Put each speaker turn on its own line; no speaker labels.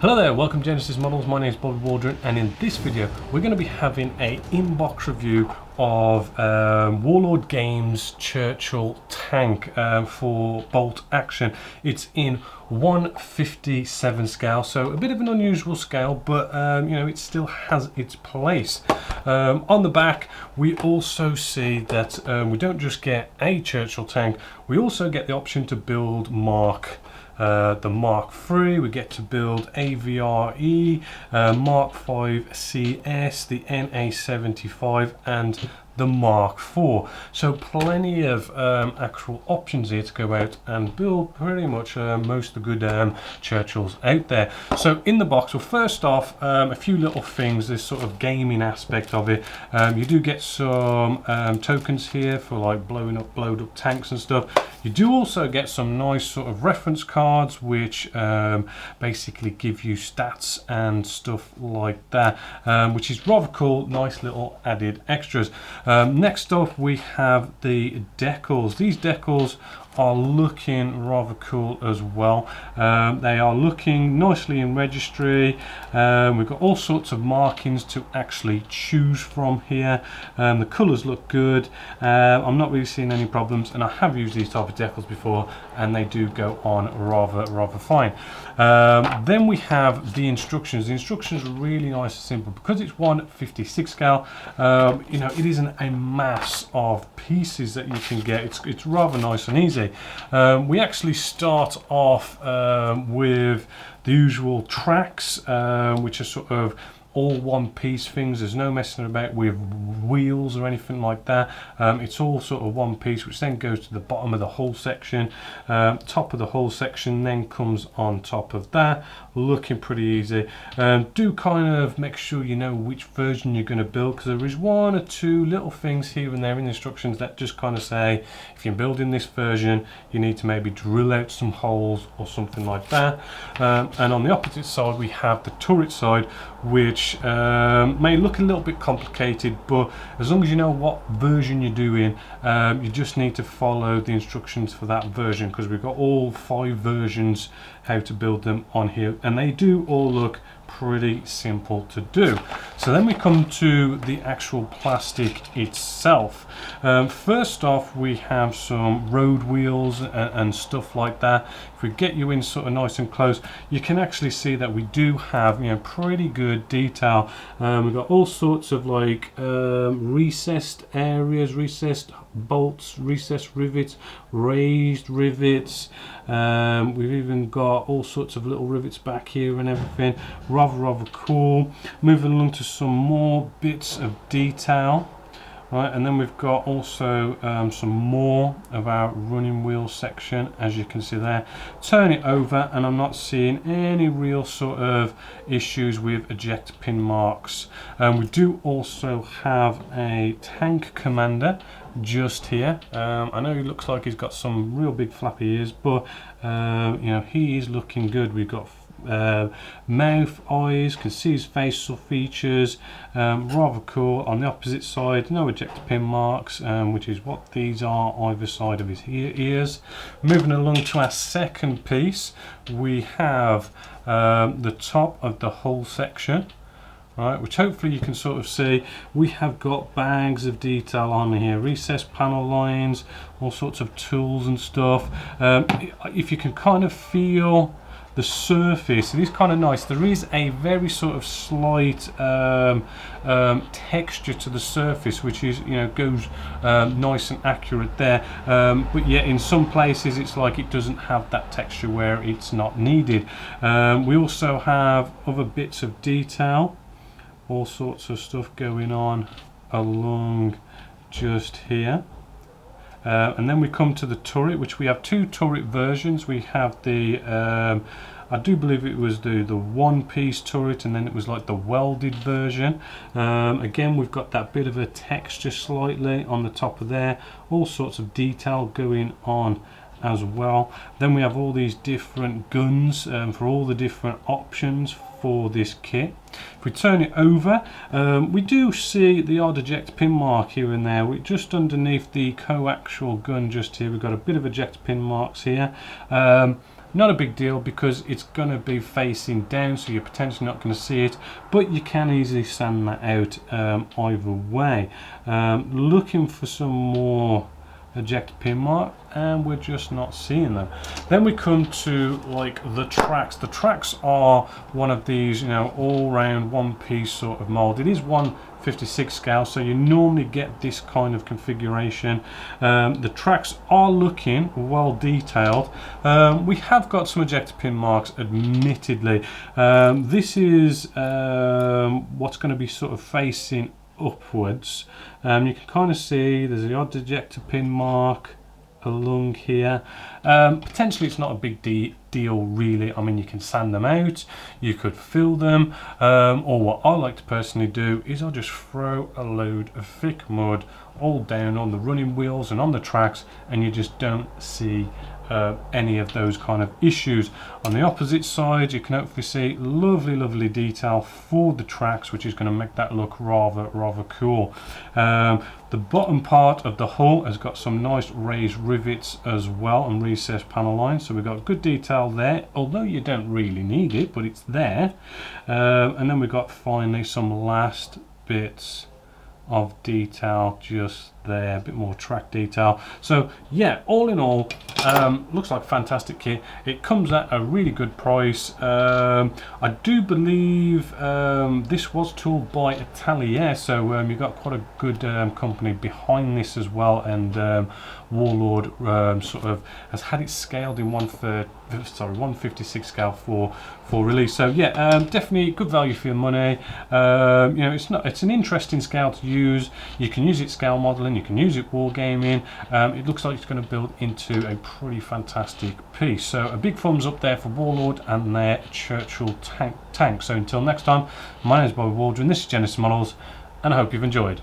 Hello there, welcome to Genesis Models. My name is Bobby Waldron, and in this video we're going to be having a inbox review of Warlord Games Churchill tank for bolt action. It's in 1/57 scale, so a bit of an unusual scale, but you know, it still has its place. On the back we also see that we don't just get a Churchill tank, we also get the option to build the Mark III, we get to build AVRE, Mark V CS, the NA75 and the Mark IV. So plenty of actual options here to go out and build pretty much most of the good Churchills out there. So in the box, well, first off, a few little things, this sort of gaming aspect of it. You do get some tokens here for like blowed up tanks and stuff. You do also get some nice sort of reference cards which basically give you stats and stuff like that, which is rather cool, nice little added extras. Next up we have the decals. These decals are looking rather cool as well. They are looking nicely in registry. We've got all sorts of markings to actually choose from here. The colours look good. I'm not really seeing any problems, and I have used these type of decals before and they do go on rather fine. Then we have the instructions. The instructions are really nice and simple because it's 1/56 scale. You know, it isn't a mass of pieces that you can get. It's rather nice and easy. We actually start off with the usual tracks, which are sort of all one piece things. There's no messing about with wheels or anything like that. It's all sort of one piece, which then goes to the bottom of the hull section. Top of the hull section then comes on top of that, looking pretty easy. Do kind of make sure you know which version you're going to build, because there is one or two little things here and there in the instructions that just kind of say if you're building this version you need to maybe drill out some holes or something like that. And on the opposite side we have the turret side, which may look a little bit complicated, but as long as you know what version you're doing, you just need to follow the instructions for that version, because we've got all 5 versions how to build them on here, and they do all look pretty simple to do. So then we come to the actual plastic itself. First off we have some road wheels and stuff like that. If we get you in sort of nice and close, you can actually see that we do have, you know, pretty good detail. We've got all sorts of like recessed areas, recessed bolts, recessed rivets, raised rivets. We've even got all sorts of little rivets back here and everything. Rather cool. Moving along to some more bits of detail. Right, and then we've got also some more of our running wheel section, as you can see there. Turn it over and I'm not seeing any real sort of issues with eject pin marks. We do also have a tank commander just here. I know he looks like he's got some real big flappy ears, but you know, he is looking good. We've got mouth, eyes, can see his facial features, rather cool. On the opposite side, no ejector pin marks, which is what these are either side of his ears. Moving along to our second piece, we have the top of the hull section. Right, which hopefully you can sort of see. We have got bags of detail on here, recessed panel lines, all sorts of tools and stuff. If you can kind of feel the surface, it is kind of nice. There is a very sort of slight texture to the surface, which is, you know, goes nice and accurate there, but yet in some places it's like it doesn't have that texture where it's not needed. We also have other bits of detail, all sorts of stuff going on along just here. And then we come to the turret, which we have 2 turret versions. We have the I do believe it was the one-piece turret, and then it was like the welded version. Again, we've got that bit of a texture slightly on the top of there, all sorts of detail going on as well. Then we have all these different guns for all the different options for this kit. If we turn it over, we do see the odd eject pin mark here and there. Just underneath the coaxial gun just here, we've got a bit of eject pin marks here. Not a big deal because it's going to be facing down, so you're potentially not going to see it, but you can easily sand that out either way. Looking for some more eject pin mark, and we're just not seeing them. Then we come to like the tracks. The tracks are one of these, you know, all round one piece sort of mold. It is 1/56 scale, so you normally get this kind of configuration. The tracks are looking well detailed. We have got some ejector pin marks, admittedly. This is what's going to be sort of facing upwards. You can kind of see there's the odd ejector pin mark along here. Potentially it's not a big deal really. I mean, you can sand them out, you could fill them, or what I like to personally do is I'll just throw a load of thick mud all down on the running wheels and on the tracks, and you just don't see any of those kind of issues. On the opposite side, you can hopefully see lovely detail for the tracks, which is going to make that look rather cool. The bottom part of the hull has got some nice raised rivets as well and recessed panel lines, so we've got good detail there, although you don't really need it, but it's there. And then we've got finally some last bits of detail just there, a bit more track detail. So yeah, all in all, looks like a fantastic kit. It comes at a really good price. I do believe this was tooled by Atelier, so you've got quite a good company behind this as well, and Warlord sort of has had it scaled in 1/56 scale for release. So yeah, definitely good value for your money. You know, it's an interesting scale to use. You can use it scale modeling, you can use it wargaming. It looks like it's going to build into a pretty fantastic piece. So a big thumbs up there for Warlord and their Churchill tank. So until next time, my name is Bobby Waldron, this is Genesis Models, and I hope you've enjoyed.